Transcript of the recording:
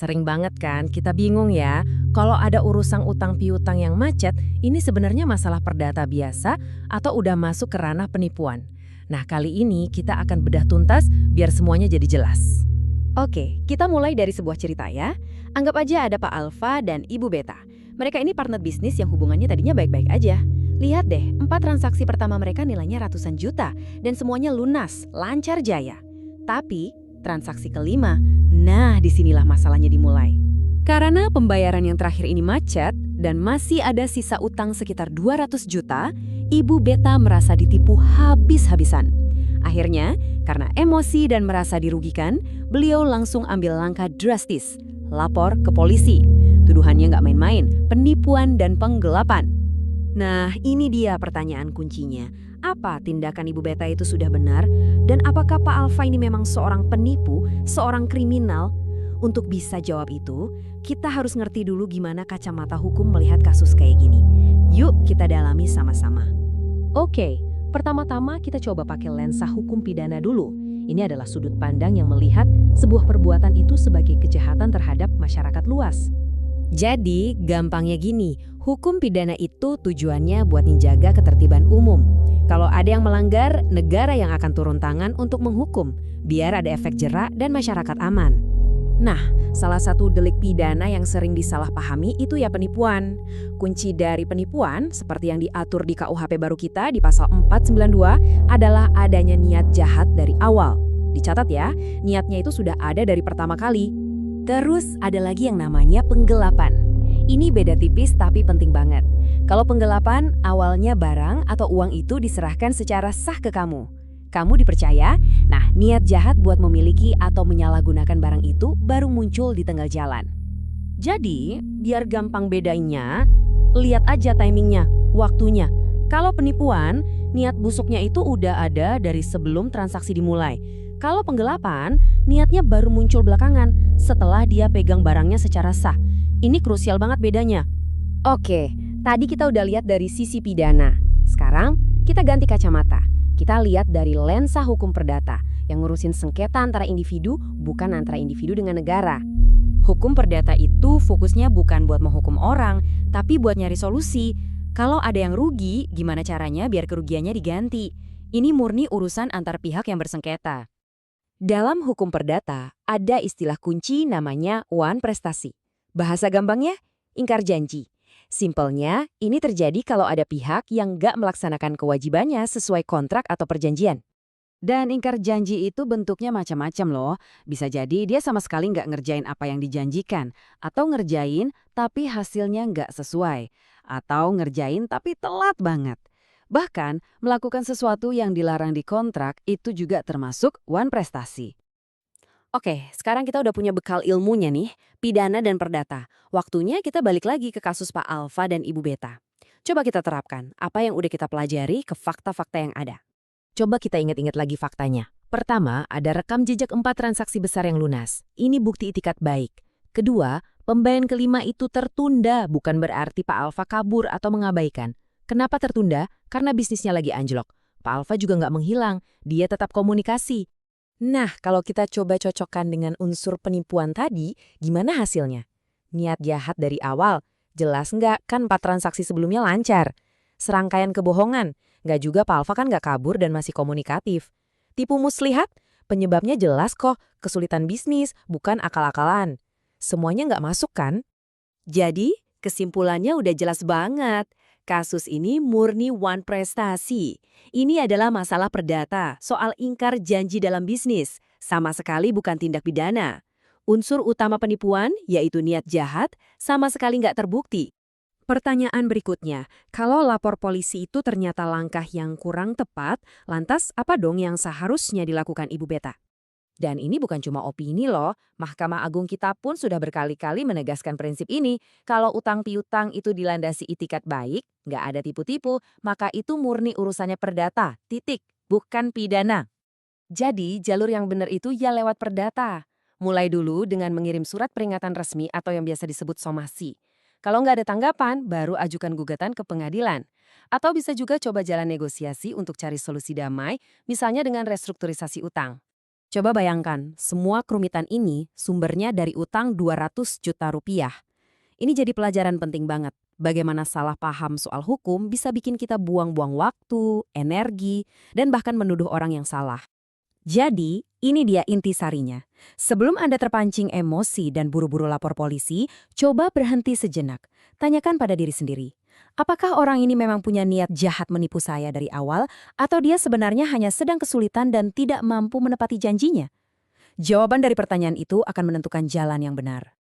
Sering banget kan kita bingung ya, kalau ada urusan utang piutang yang macet, ini sebenarnya masalah perdata biasa atau udah masuk ke ranah penipuan. Nah, kali ini kita akan bedah tuntas biar semuanya jadi jelas. Oke, kita mulai dari sebuah cerita ya. Anggap aja ada Pak Alfa dan Ibu Beta. Mereka ini partner bisnis yang hubungannya tadinya baik-baik aja. Lihat deh, 4 transaksi pertama mereka nilainya ratusan juta dan semuanya lunas, lancar jaya. Tapi, transaksi kelima, nah disinilah masalahnya dimulai. Karena pembayaran yang terakhir ini macet dan masih ada sisa utang sekitar 200 juta, Ibu Beta merasa ditipu habis-habisan. Akhirnya, karena emosi dan merasa dirugikan, beliau langsung ambil langkah drastis, lapor ke polisi. Tuduhannya nggak main-main, penipuan dan penggelapan. Nah, ini dia pertanyaan kuncinya. Apa tindakan Ibu Beta itu sudah benar? Dan apakah Pak Alfa ini memang seorang penipu, seorang kriminal? Untuk bisa jawab itu, kita harus ngerti dulu gimana kacamata hukum melihat kasus kayak gini. Yuk kita dalami sama-sama. Oke, pertama-tama kita coba pakai lensa hukum pidana dulu. Ini adalah sudut pandang yang melihat sebuah perbuatan itu sebagai kejahatan terhadap masyarakat luas. Jadi, gampangnya gini, hukum pidana itu tujuannya buat menjaga ketertiban umum. Kalau ada yang melanggar, negara yang akan turun tangan untuk menghukum, biar ada efek jerak dan masyarakat aman. Nah, salah satu delik pidana yang sering disalahpahami itu ya penipuan. Kunci dari penipuan, seperti yang diatur di KUHP baru kita di pasal 492, adalah adanya niat jahat dari awal. Dicatat ya, niatnya itu sudah ada dari pertama kali. Terus ada lagi yang namanya penggelapan. Ini beda tipis tapi penting banget. Kalau penggelapan, awalnya barang atau uang itu diserahkan secara sah ke kamu. Kamu dipercaya, nah niat jahat buat memiliki atau menyalahgunakan barang itu baru muncul di tengah jalan. Jadi, biar gampang bedainnya, lihat aja timingnya, waktunya. Kalau penipuan, niat busuknya itu udah ada dari sebelum transaksi dimulai. Kalau penggelapan, niatnya baru muncul belakangan setelah dia pegang barangnya secara sah. Ini krusial banget bedanya. Oke, tadi kita udah lihat dari sisi pidana. Sekarang, kita ganti kacamata. Kita lihat dari lensa hukum perdata yang ngurusin sengketa antara individu, bukan antara individu dengan negara. Hukum perdata itu fokusnya bukan buat menghukum orang, tapi buat nyari solusi. Kalau ada yang rugi, gimana caranya biar kerugiannya diganti? Ini murni urusan antar pihak yang bersengketa. Dalam hukum perdata, ada istilah kunci namanya wan prestasi. Bahasa gampangnya, ingkar janji. Simpelnya, ini terjadi kalau ada pihak yang nggak melaksanakan kewajibannya sesuai kontrak atau perjanjian. Dan ingkar janji itu bentuknya macam-macam loh. Bisa jadi dia sama sekali nggak ngerjain apa yang dijanjikan. Atau ngerjain tapi hasilnya nggak sesuai. Atau ngerjain tapi telat banget. Bahkan, melakukan sesuatu yang dilarang di kontrak itu juga termasuk wan prestasi. Oke, sekarang kita udah punya bekal ilmunya nih, pidana dan perdata. Waktunya kita balik lagi ke kasus Pak Alfa dan Ibu Beta. Coba kita terapkan apa yang udah kita pelajari ke fakta-fakta yang ada. Coba kita ingat-ingat lagi faktanya. Pertama, ada rekam jejak 4 transaksi besar yang lunas. Ini bukti itikat baik. Kedua, pembayaran kelima itu tertunda, bukan berarti Pak Alfa kabur atau mengabaikan. Kenapa tertunda? Karena bisnisnya lagi anjlok. Pak Alfa juga nggak menghilang, dia tetap komunikasi. Nah, kalau kita coba cocokkan dengan unsur penipuan tadi, gimana hasilnya? Niat jahat dari awal, jelas nggak kan 4 transaksi sebelumnya lancar. Serangkaian kebohongan, nggak juga Pak Alfa kan nggak kabur dan masih komunikatif. Tipu muslihat, penyebabnya jelas kok, kesulitan bisnis, bukan akal-akalan. Semuanya nggak masuk kan? Jadi, kesimpulannya udah jelas banget. Kasus ini murni wan prestasi. Ini adalah masalah perdata, soal ingkar janji dalam bisnis. Sama sekali bukan tindak pidana. Unsur utama penipuan, yaitu niat jahat, sama sekali nggak terbukti. Pertanyaan berikutnya, kalau lapor polisi itu ternyata langkah yang kurang tepat, lantas apa dong yang seharusnya dilakukan Ibu Beta? Dan ini bukan cuma opini loh, Mahkamah Agung kita pun sudah berkali-kali menegaskan prinsip ini. Kalau utang piutang itu dilandasi itikat baik, nggak ada tipu-tipu, maka itu murni urusannya perdata, titik, bukan pidana. Jadi jalur yang benar itu ya lewat perdata. Mulai dulu dengan mengirim surat peringatan resmi atau yang biasa disebut somasi. Kalau nggak ada tanggapan, baru ajukan gugatan ke pengadilan. Atau bisa juga coba jalan negosiasi untuk cari solusi damai, misalnya dengan restrukturisasi utang. Coba bayangkan, semua kerumitan ini sumbernya dari utang 200 juta rupiah. Ini jadi pelajaran penting banget. Bagaimana salah paham soal hukum bisa bikin kita buang-buang waktu, energi, dan bahkan menuduh orang yang salah. Jadi, ini dia intisarinya. Sebelum Anda terpancing emosi dan buru-buru lapor polisi, coba berhenti sejenak. Tanyakan pada diri sendiri, apakah orang ini memang punya niat jahat menipu saya dari awal, atau dia sebenarnya hanya sedang kesulitan dan tidak mampu menepati janjinya? Jawaban dari pertanyaan itu akan menentukan jalan yang benar.